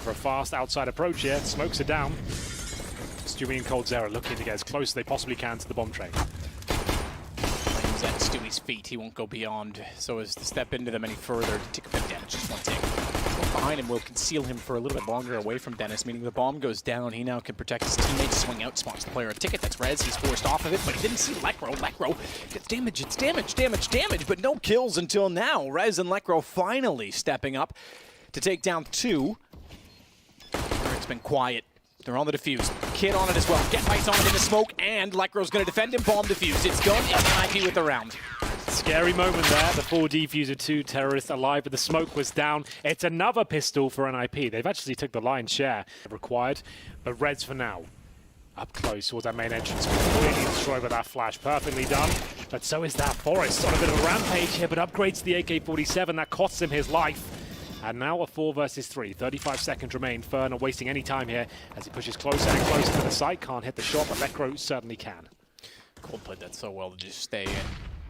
For a fast outside approach here, smokes are down. Stewie and coldzera looking to get as close as they possibly can to the bomb train. He's at Stewie's feet, he won't go beyond, so as to step into them any further, to take a bit of damage, just one tick. What's behind him will conceal him for a little bit longer away from Dennis, meaning the bomb goes down, he now can protect his teammates, swing out, spots the player a ticket, that's Rez, he's forced off of it, but he didn't see Lekro. Lekro gets damage, it's damage, but no kills until now. Rez and Lekro finally stepping up to take down two. It's been quiet. They're on the defuse. Kid on it as well. Get bites on it in the smoke, and Lekro's going to defend him. Bomb defuse. It's gone, and NiP with the round. Scary moment there. The 4 defuser, 2 terrorists alive, but the smoke was down. It's another pistol for NiP. They've actually took the lion's share required, but Reds for now. Up close towards that main entrance. Completely destroyed with that flash. Perfectly done. But so is that Forest. On a bit of a rampage here, but upgrades to the AK-47. That costs him his life. And now a 4 versus 3. 35 seconds remain. Fer not wasting any time here as he pushes closer and closer to the site. Can't hit the shot, but Lekro certainly can. Cold played that so well to just stay in.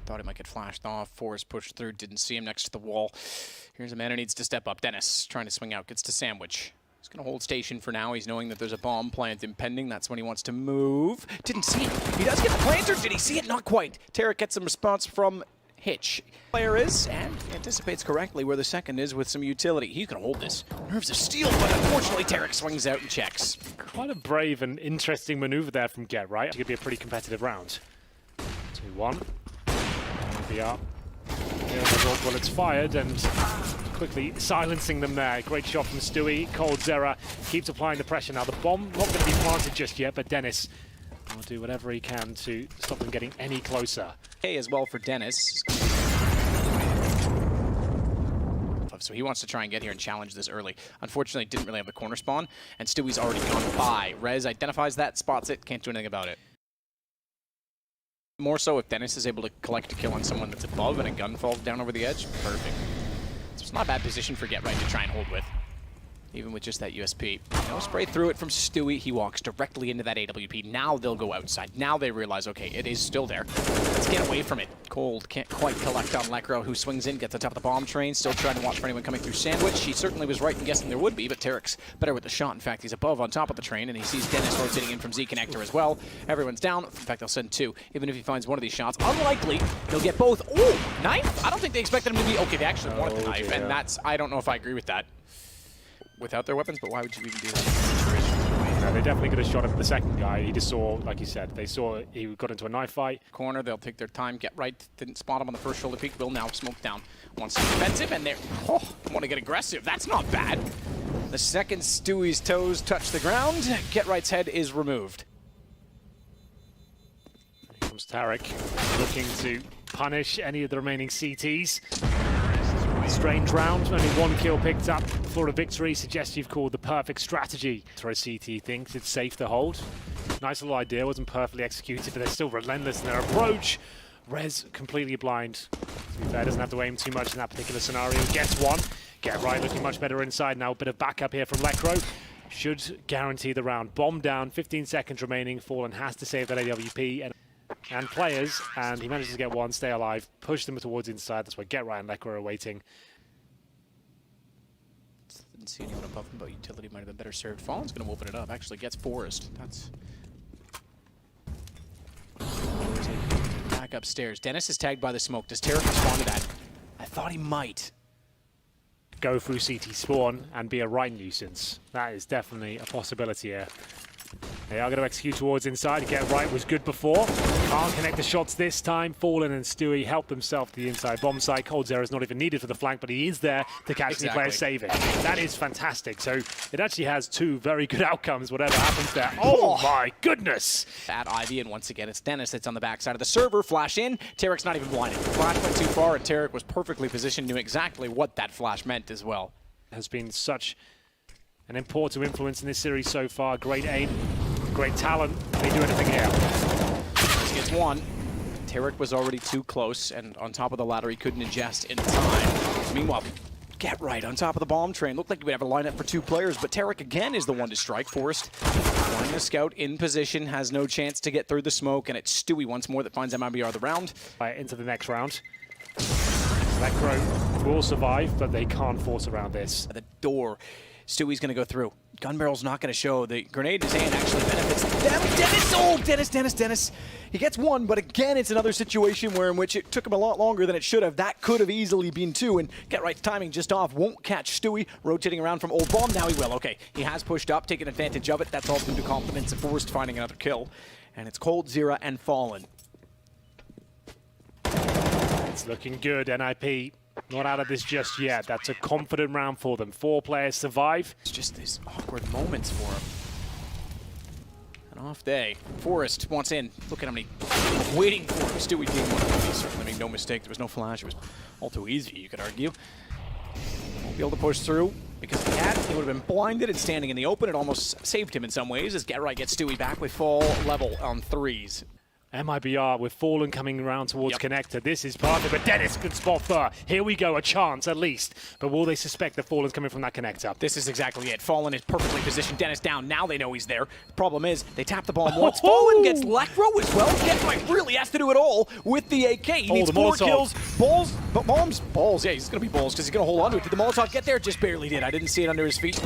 Thought he might get flashed off. Forrest pushed through, didn't see him next to the wall. Here's a man who needs to step up. Dennis trying to swing out, gets to Sandwich. He's going to hold station for now. He's knowing that there's a bomb plant impending. That's when he wants to move. Didn't see it. He does get the planter. Did he see it? Not quite. Tarek gets some response from Hitch. Player is, and anticipates correctly where the second is with some utility. He's going to hold this. Nerves of steel, but unfortunately Tarek swings out and checks. Quite a brave and interesting maneuver there from Get, right? It's going to be a pretty competitive round. 2-1. MIBR. Here the bullets fired and quickly silencing them there. Great shot from Stewie. coldzera keeps applying the pressure. Now the bomb not going to be planted just yet, but Dennis will do whatever he can to stop them getting any closer. Okay, as well for Dennis. So he wants to try and get here and challenge this early. Unfortunately, didn't really have the corner spawn, and Stewie's already gone by. Rez identifies that, spots it, can't do anything about it. More so if Dennis is able to collect a kill on someone that's above and a gun falls down over the edge, perfect. So it's not a bad position for Get Right to try and hold with. Even with just that USP. No spray through it from Stewie. He walks directly into that AWP. Now they'll go outside. Now they realize, okay, it is still there. Let's get away from it. Cold can't quite collect on Lekro, who swings in, gets on top of the bomb train. Still trying to watch for anyone coming through Sandwich. He certainly was right in guessing there would be, but Tarek's better with the shot. In fact, he's above on top of the train, and he sees Dennis rotating in from Z-Connector as well. Everyone's down. In fact, they'll send 2. Even if he finds one of these shots, unlikely he'll get both. Oh, knife? I don't think they expected him to be... Okay, they actually wanted the knife, and that's... I don't know if I agree with that. Without their weapons, but why would you even do that? No, they definitely could have shot him the second guy. He just saw, like you said, they saw he got into a knife fight. Corner, they'll take their time, Get Right. Didn't spot him on the first shoulder peak. Will now smoke down. Wants to be defensive, and they're want to get aggressive. That's not bad. The second Stewie's toes touch the ground, Get Right's head is removed. Here comes Tarek, looking to punish any of the remaining CTs. Strange round, only 1 kill picked up for a victory. Suggests you've called the perfect strategy. Throw CT thinks it's safe to hold. Nice little idea, wasn't perfectly executed, but they're still relentless in their approach. Rez completely blind. To be fair, doesn't have to aim too much in that particular scenario. Gets one. Get Right looking much better inside now. A bit of backup here from Lekro. Should guarantee the round. Bomb down, 15 seconds remaining. Fallen has to save that AWP. And players, and he manages to get one, stay alive, push them towards inside. That's why Get Right and Lekro are waiting. Didn't see anyone above him, but utility might have been better served. Fallen's going to open it up. Actually gets Forrest. That's... Back upstairs. Dennis is tagged by the smoke. Does Tarek respond to that? I thought he might. Go through CT spawn and be a right nuisance. That is definitely a possibility here. They are going to execute towards inside. Get Right was good before. Can't connect the shots this time. Fallen and Stewie help themselves to the inside bomb site. coldzera is not even needed for the flank, but he is there to catch the player saving. That is fantastic. So it actually has 2 very good outcomes, whatever happens there. Oh my goodness! At Ivy, and once again, it's Dennis that's on the backside of the server. Flash in. Tarek's not even blinded. The flash went too far, and Tarek was perfectly positioned, knew exactly what that flash meant as well. Has been such an important influence in this series so far. Great aim, great talent. Can they do anything here? This gets one. Tarek was already too close, and on top of the ladder, he couldn't ingest in time. Meanwhile, Get Right on top of the bomb train. Looked like he would have a lineup for 2 players, but Tarek again is the one to strike. Forrest, flying the scout in position, has no chance to get through the smoke, and it's Stewie once more that finds MIBR the round. Into the next round. Lekro will survive, but they can't force around this. The door Stewie's going to go through. Gun barrel's not going to show. The grenade in his hand actually benefits them. Dennis! Oh, Dennis! He gets one, but again, it's another situation where in which it took him a lot longer than it should have. That could have easily been two, and Get Right's timing just off. Won't catch Stewie. Rotating around from Old Bomb. Now he will. Okay, he has pushed up, taken advantage of it. That's all due to confidence and Forrest finding another kill. And it's Cold, Zira, and Fallen. It's looking good, NiP. Not out of this just yet. That's a confident round for them. 4 players survive. It's just these awkward moments for him. An off day. Forrest wants in. Look at how many waiting for him. Stewie being one of these. Certainly made no mistake. There was no flash. It was all too easy, you could argue. Won't be able to push through because if he had, he would have been blinded and standing in the open. It almost saved him in some ways as Get Right gets Stewie back with full level on 3s. MIBR with Fallen coming around towards Connector. This is perfect, but Dennis can spot Fur. Here we go, a chance at least. But will they suspect that Fallen's coming from that Connector? This is exactly it. Fallen is perfectly positioned. Dennis down. Now they know he's there. Problem is, they tap the bomb once. Fallen gets Lecro as well. Get Right really has to do it all with the AK. He needs 4 kills. Balls. Balls. Yeah, he's going to be balls because he's going to hold on to it. Did the Molotov get there? Just barely did. I didn't see it under his feet.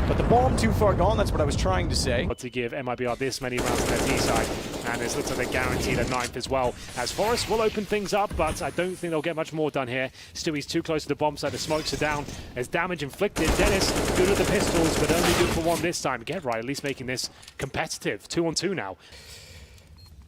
But the bomb too far gone, that's what I was trying to say. To give MIBR this many rounds on their D side, and it looks like they're guaranteed a 9th as well. As Forrest will open things up, but I don't think they'll get much more done here. Stewie's too close to the bomb site, the smokes are down. There's damage inflicted. Dennis, good with the pistols, but only good for 1 this time. Get Right, at least making this competitive. 2-on-2 now.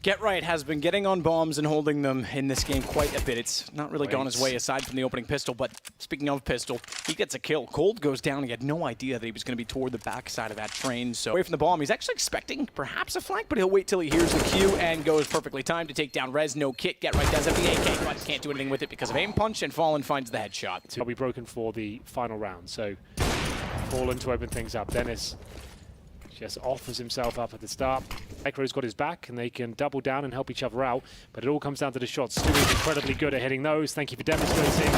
Get Right has been getting on bombs and holding them in this game quite a bit. It's not really gone his way aside from the opening pistol, but speaking of pistol, he gets a kill. Cold goes down. He had no idea that he was going to be toward the backside of that train. So away from the bomb, he's actually expecting perhaps a flank, but he'll wait till he hears the cue and goes perfectly timed to take down Rez. No kit. Get Right does have the AK, but can't do anything with it because of aim punch, and Fallen finds the headshot. It'll be broken for the final round, so Fallen to open things up. Dennis just offers himself up at the start. Necro's got his back, and they can double down and help each other out, but it all comes down to the shots. Stewie's incredibly good at hitting those. Thank you for demonstrating.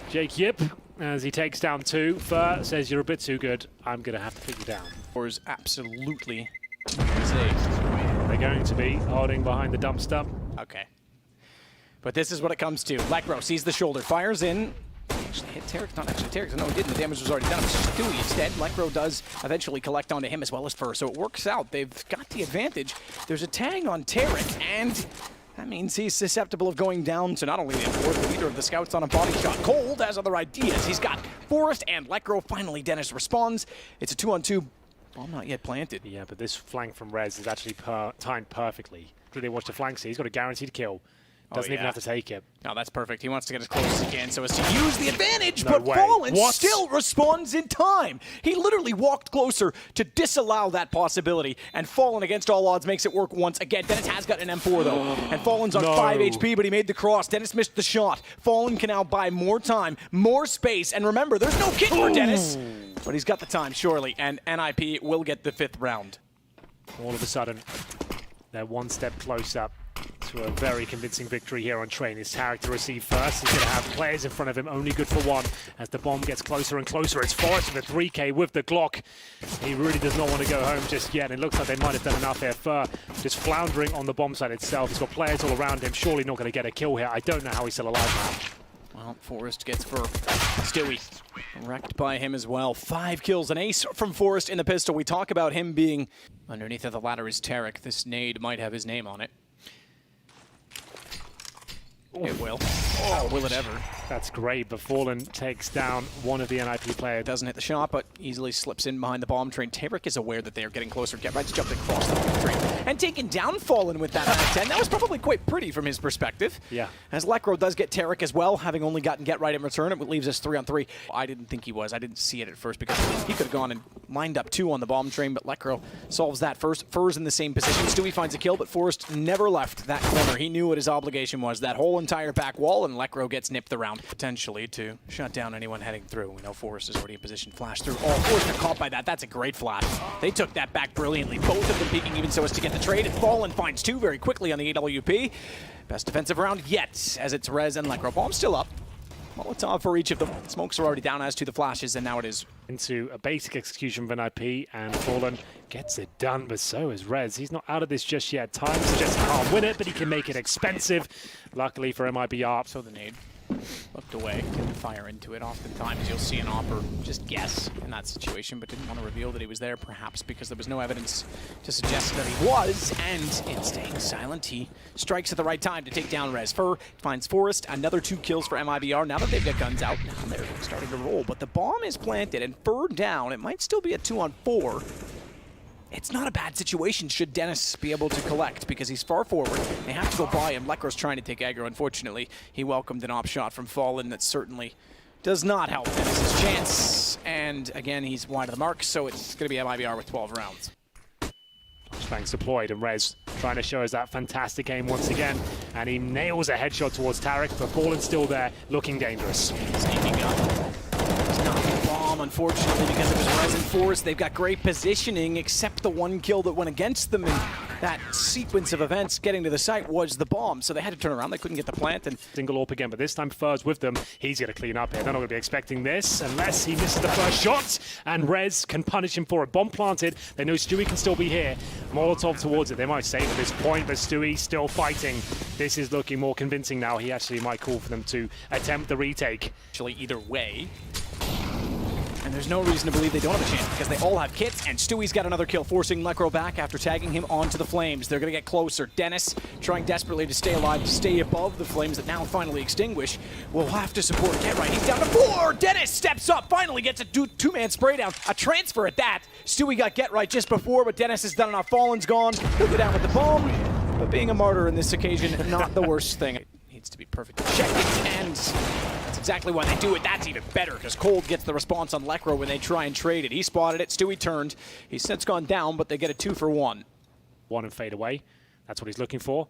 Jake Yip, as he takes down 2. Fur says, you're a bit too good. I'm going to have to put you down. Or is absolutely safe. They're going to be holding behind the dumpster. Okay. But this is what it comes to. Lecro sees the shoulder, fires in. Actually hit Tarek, not actually Tarek. No, he didn't. The damage was already done. It was just Stewie instead. Lecro does eventually collect onto him as well as Fur, so it works out. They've got the advantage. There's a tag on Tarek, and that means he's susceptible of going down to not only the fourth leader of the scouts on a body shot. Cold has other ideas. He's got Forrest and Lecro. Finally, Dennis responds. It's a 2-on-2. Bomb not yet planted. Yeah, but this flank from Rez is actually timed perfectly. They watch the flank, so he's got a guaranteed kill. Doesn't even have to take it. No, that's perfect. He wants to get as close as he can so as to use the advantage, No but way. Fallen still responds in time. He literally walked closer to disallow that possibility, and Fallen against all odds makes it work once again. Dennis has got an M4 though, and Fallen's on 5 HP, but he made the cross. Dennis missed the shot. Fallen can now buy more time, more space, and remember, there's no kit for Dennis, but he's got the time, surely, and NiP will get the 5th round. All of a sudden, they're 1 step closer to a very convincing victory here on Train. It's Tarek to receive first. He's going to have players in front of him, only good for 1. As the bomb gets closer and closer, it's Forrest with a 3K with the Glock. He really does not want to go home just yet. It looks like they might have done enough here. Fur just floundering on the bomb site itself. He's got players all around him, surely not going to get a kill here. I don't know how he's still alive now. Well, Forrest gets Fur. Stewie wrecked by him as well. 5 kills, an ace from Forrest in the pistol. We talk about him being underneath of the ladder is Tarek. This nade might have his name on it. It will. Oh, will it ever? That's great, but Fallen takes down one of the NiP players. Doesn't hit the shot, but easily slips in behind the bomb train. Tarek is aware that they are getting closer. Get Right jumped across the bomb train and taken down Fallen with that 9-10. That was probably quite pretty from his perspective. Yeah. As Lecro does get Tarek as well, having only gotten Get Right in return, it leaves us 3-on-3. I didn't think he was. I didn't see it at first because he could have gone and lined up 2 on the bomb train, but Lecro solves that first. Fur's in the same position. Stewie finds a kill, but Forrest never left that corner. He knew what his obligation was. That whole entire back wall, and Lecro gets nipped around, potentially to shut down anyone heading through. We know Forrest is already in position. Flash through. Oh, Forrest got caught by that. That's a great flash. They took that back brilliantly. Both of them peeking even so as to get the trade. And Fallen finds 2 very quickly on the AWP. Best defensive round yet, as it's Rez and Lecro. Bomb still up. Molotov for each of them. Smokes are already down as to the flashes, and now it is into a basic execution of NiP, and Fallen gets it done, but so is Rez. He's not out of this just yet. Time suggests he can't win it, but he can make it expensive. Luckily for MIBR. so the nade. looked away, didn't fire into it. Oftentimes you'll see an opper just guess in that situation, but didn't want to reveal that he was there, perhaps because there was no evidence to suggest that he was, and in staying silent, he strikes at the right time to take down Rez. Fur finds Forrest, another 2 kills for MIBR. Now that they've got guns out, now they're starting to roll, but the bomb is planted, and Fur down. It might still be a 2-on-4. It's not a bad situation should Dennis be able to collect, because he's far forward. They have to go by him. Lekro's trying to take aggro. Unfortunately, he welcomed an op shot from Fallen that certainly does not help Dennis's chance. And again, he's wide of the mark, so it's going to be MIBR with 12 rounds. Banks deployed, and Rez trying to show us that fantastic aim once again. And he nails a headshot towards Tarek, but Fallen's still there, looking dangerous. Sneaking up. It's not the bomb, unfortunately, because it was Rez and Forrest. They've got great positioning, except the 1 kill that went against them. And that sequence of events getting to the site was the bomb. So they had to turn around. They couldn't get the plant. And single AWP again, but this time Fur's with them. He's going to clean up here. They're not going to be expecting this unless he misses the first shot. And Rez can punish him for it. Bomb planted. They know Stewie can still be here. Molotov towards it. They might save at this point, but Stewie still fighting. This is looking more convincing now. He actually might call for them to attempt the retake. Actually, either way. And there's no reason to believe they don't have a chance, because they all have kits, and Stewie's got another kill, forcing Lekro back after tagging him onto the flames. They're going to get closer. Dennis, trying desperately to stay alive, to stay above the flames that now finally extinguish, will have to support Get Right. He's down to 4! Dennis steps up, finally gets a two-man spray down. A transfer at that. Stewie got Get Right just before, but Dennis has done enough. Fallen's gone. He'll go down with the bomb. But being a martyr in this occasion, not the worst thing. It needs to be perfect. Check it, and that's exactly why they do it. That's even better, because Cold gets the response on Lekro when they try and trade it. He spotted it. Stewie turned. He's since gone down, but they get a 2-for-1. 1 and fade away. That's what he's looking for.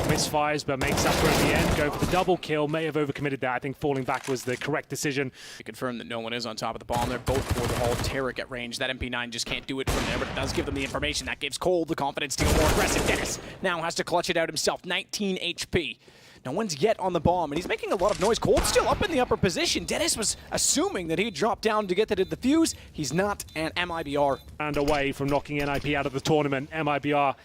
Misfires, but makes up for it in the end. Go for the double kill. May have overcommitted that. I think falling back was the correct decision. We confirm that no one is on top of the bomb. They're both toward the hall. Tarek at range. That MP9 just can't do it from there, but it does give them the information. That gives Cold the confidence to go more aggressive. Dennis now has to clutch it out himself. 19 HP. No one's yet on the bomb, and he's making a lot of noise. Cold's still up in the upper position. Dennis was assuming that he'd drop down to get to the defuse. He's not, and MIBR. And away from knocking NiP out of the tournament. MIBR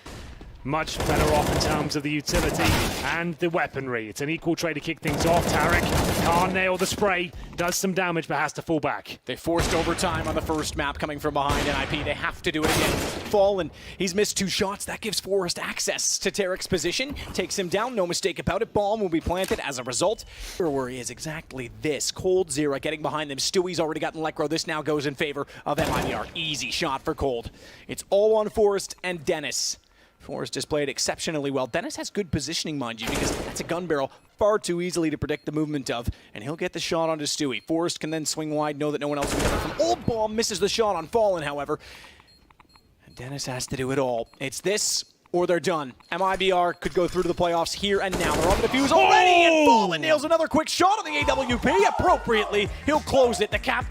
much better off in terms of the utility and the weaponry. It's an equal trade to kick things off. Tarek can't nail the spray, does some damage, but has to fall back. They forced overtime on the first map coming from behind NiP. They have to do it again. Fallen, he's missed 2 shots. That gives Forrest access to Tarek's position. Takes him down, no mistake about it. Bomb will be planted as a result. Where he is exactly this. Cold Zero getting behind them. Stewie's already gotten Lekro. This now goes in favor of MIBR. Easy shot for Cold. It's all on Forrest and Dennis. Forrest displayed exceptionally well. Dennis has good positioning, mind you, because that's a gun barrel far too easily to predict the movement of, and he'll get the shot onto Stewie. Forrest can then swing wide, know that no one else will get it from Old Bomb. Misses the shot on Fallen, however. And Dennis has to do it all. It's this, or they're done. MIBR could go through to the playoffs here and now. They're on the defuse already, and Fallen nails another quick shot on the AWP. Appropriately, he'll close it. The captain